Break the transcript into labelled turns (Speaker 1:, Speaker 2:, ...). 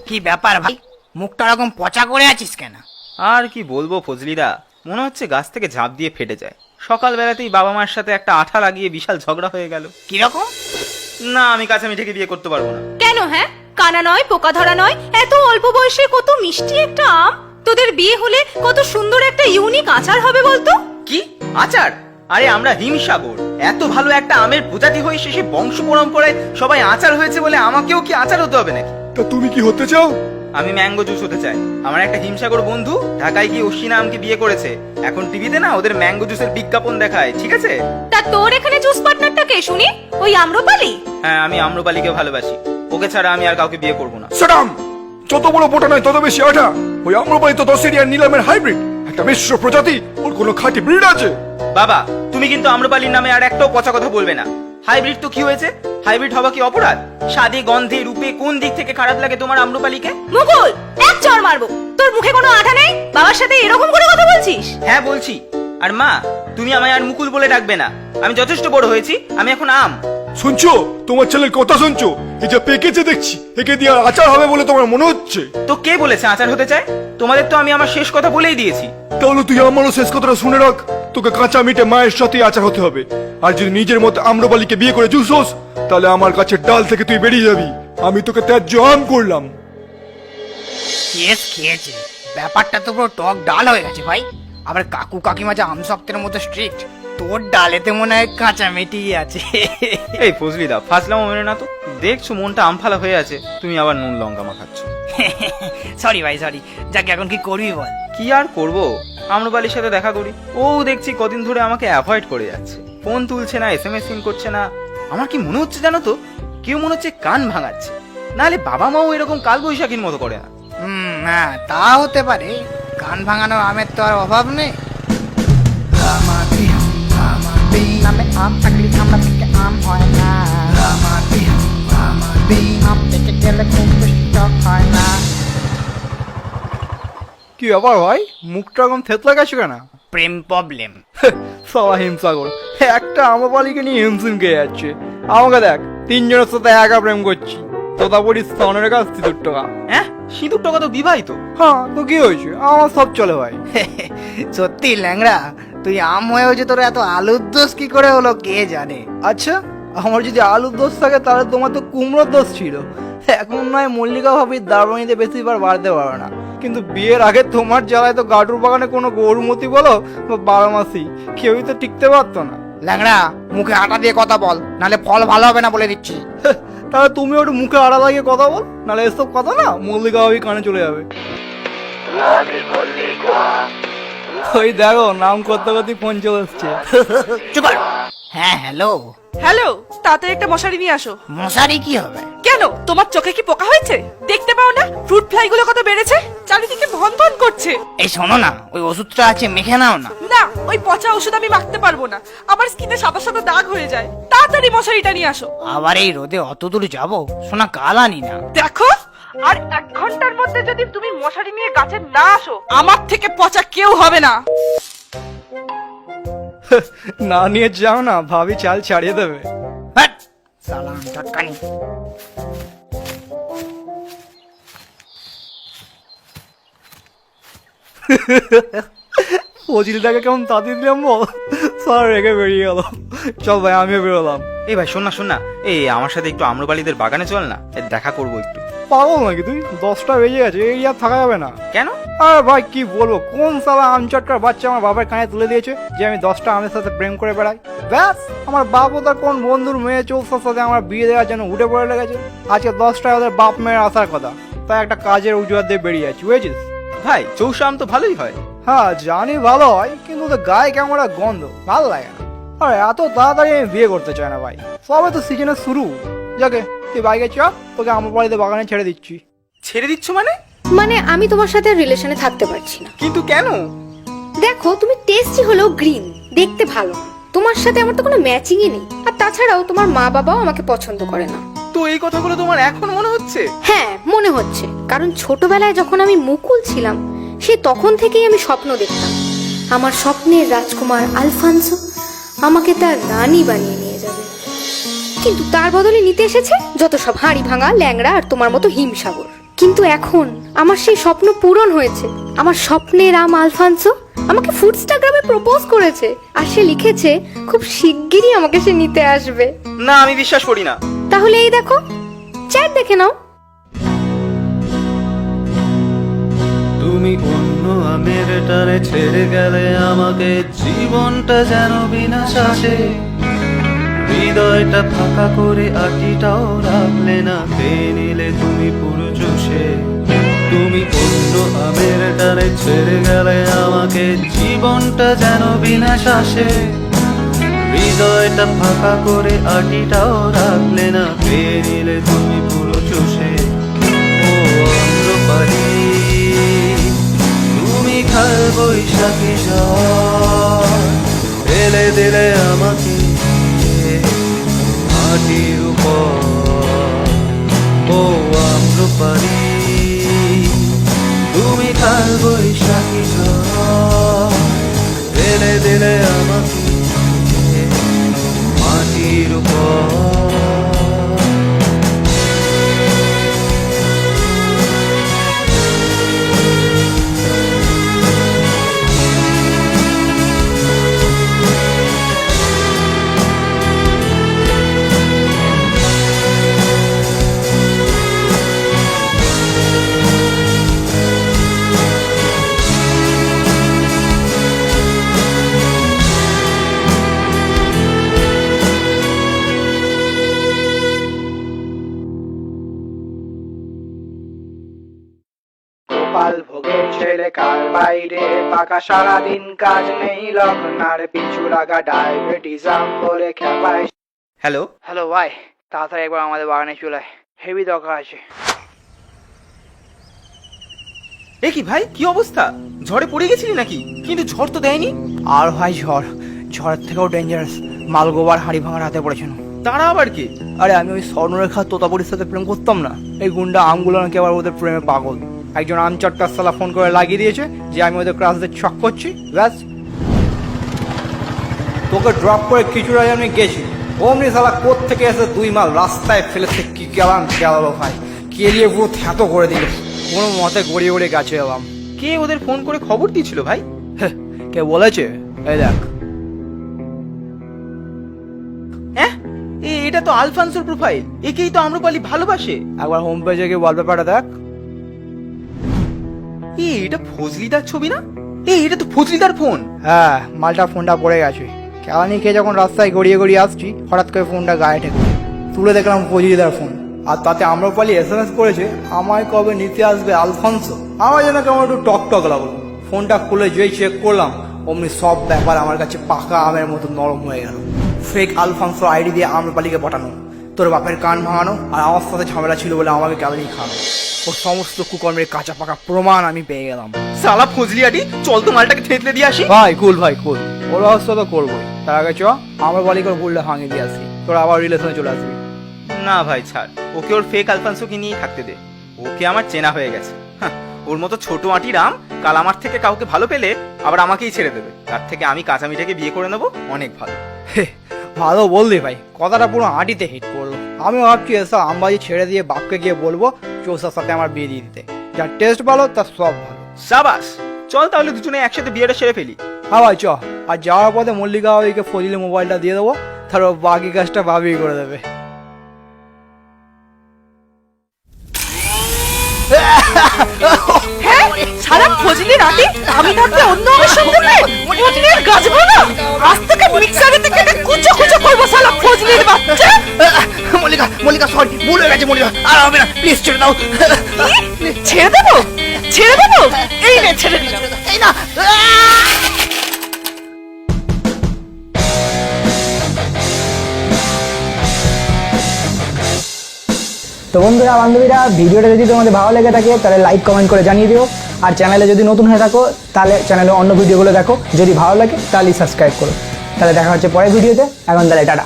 Speaker 1: কি ব্যাপার ভাই, মুখটা এরকম পচা করে আছিস কেন?
Speaker 2: আর কি বলবো ফজলিদা, মনে হচ্ছে গাছ থেকে ঝাঁপ দিয়ে ফেটে যায়। সকালবেলাতেই বাবা মার সাথে একটা আঠা লাগিয়ে বিশাল ঝগড়া হয়ে গেল।
Speaker 1: কিরকম?
Speaker 2: না, আমি কাছে মিঠেকে বিয়ে করতে পারবো না।
Speaker 3: কেন? হ্যাঁ, কানা নয়, পোকা ধরা নয়, এত অল্প বয়সে কত মিষ্টি একটা আম। তোদের বিয়ে হলে কত সুন্দর একটা ইউনিক আচার হবে বলতো।
Speaker 2: কি আচার? আরে আমরা হিমসাগর, এত ভালো একটা আমের প্রজাতি হয়ে শেষে বংশ পরম্পরায় সবাই আচার হয়েছে বলে আমাকেও কি আচার হতে হবে নাকি?
Speaker 4: তা তুমি কি হতে চাও?
Speaker 2: আমি ম্যাঙ্গো জুস হতে চাই। আমার একটা হিমসাগর বন্ধু ঢাকায় গিয়ে অশ্বিনা আমকে বিয়ে করেছে। এখন টিভিতে না ওদের ম্যাঙ্গো জুসের বিজ্ঞাপন দেখায়, ঠিক আছে?
Speaker 3: তা তোর এখানে জুস পার্টনারটা কে শুনি? ওই আম্রপালি?
Speaker 2: হ্যাঁ, আমি আম্রপালিকে ভালোবাসি। ওকে ছাড়া আমি আর কাউকে বিয়ে করবো না।
Speaker 4: সাডাম! যত বড় বোটা নয় তত বেশি আঠা। ওই আম্রপালি তো দশেরি আর নিলামের হাইব্রিড, একটা মিশ্র প্রজাতি। ওর কোনো খাঁটি ব্রিড আছে?
Speaker 2: বাবা, তুমি কিন্তু আম্রপালির নামে আর একটাও পচা কথা বলবে না। হাইব্রিড তো কি হয়েছে? হাইব্রিড হওয়া কি অপরাধ? স্বাদে, গন্ধে, রূপে কোন দিক থেকে খারাপ লাগে তোমার আম্রপালিকে?
Speaker 3: মুকুল, এক চড় মারবো। তোর মুখে কোনো আঠা নেই? বাবার সাথে এরকম করে কথা বলছিস?
Speaker 2: হ্যাঁ বলছি। আর মা, তুমি আমায় আর মুকুল বলে ডাকবে না। আমি যথেষ্ট বড় হয়েছি, আমি এখন আম।
Speaker 4: শুনছো? তোমার ছেলের কথা শুনছো? এই যে পেকেছে দেখছি, একে দিয়ে আর আচার হবে বলে তোমার মনে হচ্ছে?
Speaker 2: তো কে বলেছে আচার হতে চায়? তোমাদের তো আমি আমার শেষ কথা বলেই দিয়েছি।
Speaker 4: তাহলে তুই আমারও শেষ কথাটা শুনে রাখ। তোকে কাঁচা মিটে মায়ের সাথে আচার হতে হবে। আর যদি নিজের মতো আম্রপালিকে বিয়ে করে জুস হোস, তাহলে আমার কাছে ডাল থেকে তুই বেরিয়ে যাবি। আমি তোকে ত্যায্য আম করলাম।
Speaker 1: কেস খেয়েছে, ব্যাপারটা তো পুরো টক ডাল হয়ে গেছে ভাই। আবার কাকু কাকিমা যে আমসক্তের মতো স্ট্রিক্ট, তোর ডালেতে মনে হয় কাঁচা মিটিয়ে আছে।
Speaker 2: এই ফজলিদা, ফাজলামো মেনে না তো। দেখছো মনটা আমফালা হয়ে আছে, তুমি আবার নুন লঙ্কা মাখাচ্ছ।
Speaker 1: সরি ভাই, সরি। যাকে এখন কি করবি বল?
Speaker 2: কি আর করব, আম্রপালির সাথে দেখা করি। ও দেখছি কদিন ধরে আমাকে অ্যাভয়েড করে যাচ্ছে। ফোন তুলছে না, SMS করছে না। আমার কি মনে হচ্ছে জানো তো, কেউ মনে হচ্ছে কান ভাঙাচ্ছে। নাহলে বাবা মাও এরকম কাল বৈশাখীর মতো করে না।
Speaker 1: হ্যাঁ, তা হতে পারে। কান ভাঙানো আমের তো আর অভাব নেই। নামে আম থাকলে আমরা থেকে আম হয় না। আম থেকে গেলে খুব বেশি টক হয় না।
Speaker 5: কি ব্যাপার ভাই, মুখটা এরকম থেতলা গেছে কেন?
Speaker 1: প্রেম প্রবলেম।
Speaker 5: সবাই হিমসাগর একটা আম্রপালিকে নিয়ে হিমসিম খেয়ে যাচ্ছে। আমাকে দেখ, তিনজনের সাথে একা প্রেম করছি। তোতা পড়ি স্তনের কাছ সিঁদুর টাকা।
Speaker 2: হ্যাঁ, সিঁদুর টাকা তো বিবাহিত।
Speaker 5: হ্যাঁ, তো কি হয়েছে? আমার সব চলে ভাই।
Speaker 1: সত্যি ল্যাংড়া, তুই আম হয়েও যে তোর এত আলুর দোষ কি করে হলো কে জানে।
Speaker 5: আচ্ছা, আমার যদি আলুর দোষ থাকে তাহলে তোমার তো কুমড়োর দোষ ছিল। এখন নয় মল্লিকা ভাবির দারবানিতে বেশিবার বাড়তে পারবে না, কিন্তু বিয়ের আগে তোমার জ্বালায় তো গাডুর বাগানে কোনো গরুমতি বলো বা 12 মাসি কেউই তো টিকতে পারতো না।
Speaker 1: ল্যাংড়া, মুখে আটা দিয়ে কথা বল, নালে ফল ভালো হবে না বলে দিচ্ছি।
Speaker 5: তাহলে তুমি ওটা মুখে আড়া লাগিয়ে কথা বল, নাহলে এসব কথা না মল্লিকা ভাবি কানে চলে যাবে। ওই দেখো, নাম করতে করতে ফোন চলে এসছে।
Speaker 1: চুপ কর। হ্যাঁ, হ্যালো।
Speaker 3: হ্যালো, তাড়াতাড়ি একটা মশারি নিয়ে আসো।
Speaker 1: মশারি কি হবে?
Speaker 3: কেন, তোমার চোখে কি পোকা হয়েছে? দেখতে পাও না ফ্রুট ফ্লাই গুলো কত বেড়েছে? চারিদিকে ভন ভন করছে।
Speaker 1: এই শোনো না, ওই ওষুধটা আছে, মেখে নাও না।
Speaker 3: না, ওই পচা ওষুধ আমি মাখতে পারবো না। আমার স্কিনে সাদা সাদা দাগ হয়ে যায়। তাড়াতাড়ি মশারিটা নিয়ে আসো।
Speaker 1: আবার এই রোদে অত দূর যাবো? শোনা, কাল আনি না।
Speaker 3: দেখো, আর 1 ঘন্টার মধ্যে যদি তুমি মশারি নিয়ে গাছে না আসো, আমার থেকে পচা কেউ হবে না।
Speaker 5: না নিয়ে যাও না, ভাবি চাল ছাড়িয়ে দেবে।
Speaker 1: হ্যাট, সালাম চটকানি।
Speaker 5: ফজিলটাকে কেমন তাড়িয়ে দিলাম বল, স্যার রেখে বেরিয়ে গেল। চল ভাই, আমিও বেরোলাম।
Speaker 2: এই ভাই শোন না, এই আমার সাথে একটু আম্রপালিদের বাগানে চল না, দেখা করবো একটু।
Speaker 5: পাগল নাকি তুই? 10টা বেজে গেছে, এই আর থাকা যাবে না।
Speaker 2: কেন?
Speaker 5: আরে ভাই কি বলবো, কোন সালা আমচটকার বাচ্চা আমার বাবার কানে তুলে দিয়েছে যে আমি 10টা আমের সাথে প্রেম করে বেড়াই। ব্যাস, আমার বাপ ও তার কোন বন্ধুর মেয়ে চৌসার সাথে আমার বিয়ে দেওয়ার জন্য উঠে পড়ে লেগেছে। আজকে 10টায় ওদের বাপ মেয়ের আসার কথা, তাই একটা কাজের উজুয়ার দিয়ে বেরিয়ে যাচ্ছি, বুঝেছিস?
Speaker 2: ভাই, চৌষা আম তো ভালোই হয়।
Speaker 5: হ্যাঁ জানি ভালো হয়, কিন্তু ওদের গায়ে কেমন একটা গন্ধ, ভালো লাগে না। আরে এত তাড়াতাড়ি আমি বিয়ে করতে চাই না ভাই, সবে তো সিজনের শুরু। যাকে তুই বাইকে চ, তোকে আমার বাড়িতে বাগানে ছেড়ে দিচ্ছি।
Speaker 2: ছেড়ে দিচ্ছ মানে?
Speaker 6: মানে আমি তোমার সাথে রিলেশনে থাকতে পারছি না।
Speaker 2: কিন্তু কেন?
Speaker 6: দেখো, তুমি টেস্টি হলেও গ্রিন, দেখতে ভালো না। তোমার সাথে আমার তো কোনো ম্যাচিংই নেই। আর তাছাড়াও তোমার মা বাবাও আমাকে পছন্দ করে না।
Speaker 2: তো এই কথাগুলো তোমার এখন মনে হচ্ছে?
Speaker 6: হ্যাঁ, মনে হচ্ছে, কারণ ছোটবেলায় যখন আমি মুকুল ছিলাম, সে তখন থেকেই আমি স্বপ্ন দেখতাম আমার স্বপ্নের রাজকুমার আলফানসো আমাকে তার রানী বানিয়ে নিয়ে যাবে। কিন্তু তার বদলে নিতে এসেছে যত সব হাঁড়ি ভাঙা ল্যাংড়া আর তোমার মতো হিমসাগর। কিন্তু এখন আমার সেই স্বপ্ন পূরণ হয়েছে। আমার স্বপ্নের আম আলফান্সো আমাকে ফুডস্টাগ্রামে প্রপোজ করেছে, আর সে লিখেছে খুব শিগগিরই আমাকে সে নিতে আসবে।
Speaker 2: না, আমি বিশ্বাস করি না।
Speaker 6: তাহলে এই দেখো, চ্যাট দেখে নাও।
Speaker 7: তুমি অন্য আমের টানে ছেড়ে গেলে আমাকে, জীবনটা যেন বিনা শ্বাসে। হৃদয়টা ফাঁকা করে আটিটাও রাখলে না, পেয়ে নিলে তুমি পুরো জোশে। তুমি অন্য আমের টানে ছেড়ে গেলে আমাকে, জীবনটা যেন বিনা শ্বাসে। হৃদয়টা ফাঁকা করে আটিটাও রাখলে না, পেয়ে নিলে তুমি পুরো চষে। ও আম্রপালি, তুমি কাল বৈশাখী ঝড় ফেলে দিলে আমাকে মাটির উপর। ও আম্রপালি, তুমি কাল বৈশাখী ঝড় ফেলে দিলে আমাকে মাটির উপর।
Speaker 1: গোপাল ভোগের ছেলে কাল বাইরে, পাকা সারাদিন কাজ নেই, লগ্নার পিছু লাগা ডায়াবেটিসাম বলে খেপায়।
Speaker 2: হ্যালো,
Speaker 1: হ্যালো ভাই, তাড়াতাড়ি একবার আমাদের বাগানে চলে আয়, হেভি দরকার আছে।
Speaker 2: এ কি ভাই, কি অবস্থা? ঝড়ে পড়ে গেছিলি নাকি? কিন্তু ঝড় তো দেয়নি।
Speaker 1: আর ভাই ঝড়ের থেকেও ডেঞ্জারাস মালগোবার হাড়ি ভাঙার হাতে পড়েছিল।
Speaker 2: তারা আবার কি?
Speaker 5: আরে আমি ওই স্বর্ণরেখা তোতাপুরির সাথে প্রেম করতাম না, এই গুন্ডা আমগুলো নাকি আবার ওদের প্রেমে পাগল। একজন আম চটকার সালা ফোন করে লাগিয়ে দিয়েছে যে আমি ওদের ক্লাসদের ছক করছি। ব্যাস, তোকে ড্রপ করে কিছুটা আমি গেছি, অমনি সালা কোথ থেকে এসে 2 মাল রাস্তায় ফেলেছে। কি গেলাম গেল ভাই, কেলিয়ে পুরো থ্যাতো করে দিল। কোনো মতে গড়িয়ে গড়িয়ে গাছে এলাম।
Speaker 2: কে ওদের ফোন করে খবর দিয়েছিল ভাই?
Speaker 5: কে বলেছে? এই দেখ।
Speaker 2: হ্যাঁ, এটা তো আলফান্সোর প্রোফাইল। একেই তো আম্রপালি ভালোবাসে।
Speaker 5: একবার হোম পেজে গিয়ে ওয়ালপেপারটা দেখ।
Speaker 2: এটা ফজলিদার ছবি না? এটা তো ফজলিদার ফোন।
Speaker 5: হ্যাঁ, মালটা ফোনটা পড়ে গেছে। কেলানি খেয়ে যখন রাস্তায় গড়িয়ে গড়িয়ে আসছি, হঠাৎ করে ফোনটা গায়ে ঠেকে তুলে দেখলাম ফজিদার ফোন। আর তাতে আম্রপালি SMS করেছে, আমায় কবে নিতে আসবে আলফান্সো। আমার যেন কেমন একটু টক টক লাগলো। ফোনটা খুলে যেই চেক করলাম, অমনি সব ব্যাপার আমার কাছে পাকা আমের মতো নরম হয়ে গেল। ফেক আলফান্সো আইডি দিয়ে আম্রপালিকে পাঠানো, তোর বাপের কান ভাঙানো, আর আমার সাথে ঝামেলা ছিল বলে আমাকে কেলানি খানো। ও সমস্ত কুকর্মের কাঁচা পাকা প্রমাণ আমি পেয়ে গেলাম।
Speaker 2: সালা ফজলিয়াটি, চল তো মালটাকে থেতলে দিয়ে আসি।
Speaker 5: ভাই কুল, ওর অবস্থা তো করবোই। তার আগে চ আমার বালিকার ভুলটা ভাঙিয়ে দিয়ে আসি, তোরা আবার রিলেশনে চলে আসবি।
Speaker 2: না ভাই ছাড়, ওকে ওর ফেক আলফান্সোকে নিয়ে থাকতে দে। ওকে আমার চেনা হয়ে গেছে। ওর মতো ছোট আঁটি রাম কাল আমার থেকে কাউকে ভালো পেলে আবার আমাকেই ছেড়ে দেবে। তার থেকে আমি কাঁচা মিঠাকে বিয়ে করে নেবো, অনেক ভালো।
Speaker 5: ভালো বললি ভাই, কথাটা পুরো আঁটিতে হিট করলো। আমি ভাবছি এসব আমবাজি ছেড়ে দিয়ে বাপকে গিয়ে বলবো চৌসার সাথে আমার বিয়ে দিয়ে দিতে। যার টেস্ট ভালো তার সব ভালো।
Speaker 2: সাবাস, চল তাহলে দুজনে একসাথে বিয়েটা সেরে ফেলি।
Speaker 5: হ্যাঁ ভাই চ। আর যাওয়ার পথে মল্লিকা ওইকে ফজিলে মোবাইলটা দিয়ে দেবো, তারপর বাকি কাজটা ভাবিয়ে করে দেবে।
Speaker 3: হ্যাঁ, সারা ফজলি রাতে আমি থাকতে অন্য আমার সঙ্গে প্রেম? ফজলির গাছ ভাঙা, আজ থেকে মিক্সারে থেকে কুচো কুচো করবো সালা ফজলির বাচ্চা।
Speaker 1: মল্লিকা সরি, ভুল হয়ে গেছে মল্লিকা, আর হবে না, প্লিজ ছেড়ে দাও।
Speaker 3: ছেড়ে দেবো? এই নে ছেড়ে দিলাম।
Speaker 1: এই না।
Speaker 8: তো বন্ধুরা বান্ধবীরা, ভিডিওটা যদি তোমাদের ভালো লেগে থাকে তাহলে লাইক কমেন্ট করে জানিয়ে দিও। আর চ্যানেলে যদি নতুন হয়ে থাকো তাহলে চ্যানেলে অন্য ভিডিওগুলো দেখো। যদি ভালো লাগে তাহলে সাবস্ক্রাইব করো। তাহলে দেখা হচ্ছে পরের ভিডিওতে। এখন তাহলে টাটা।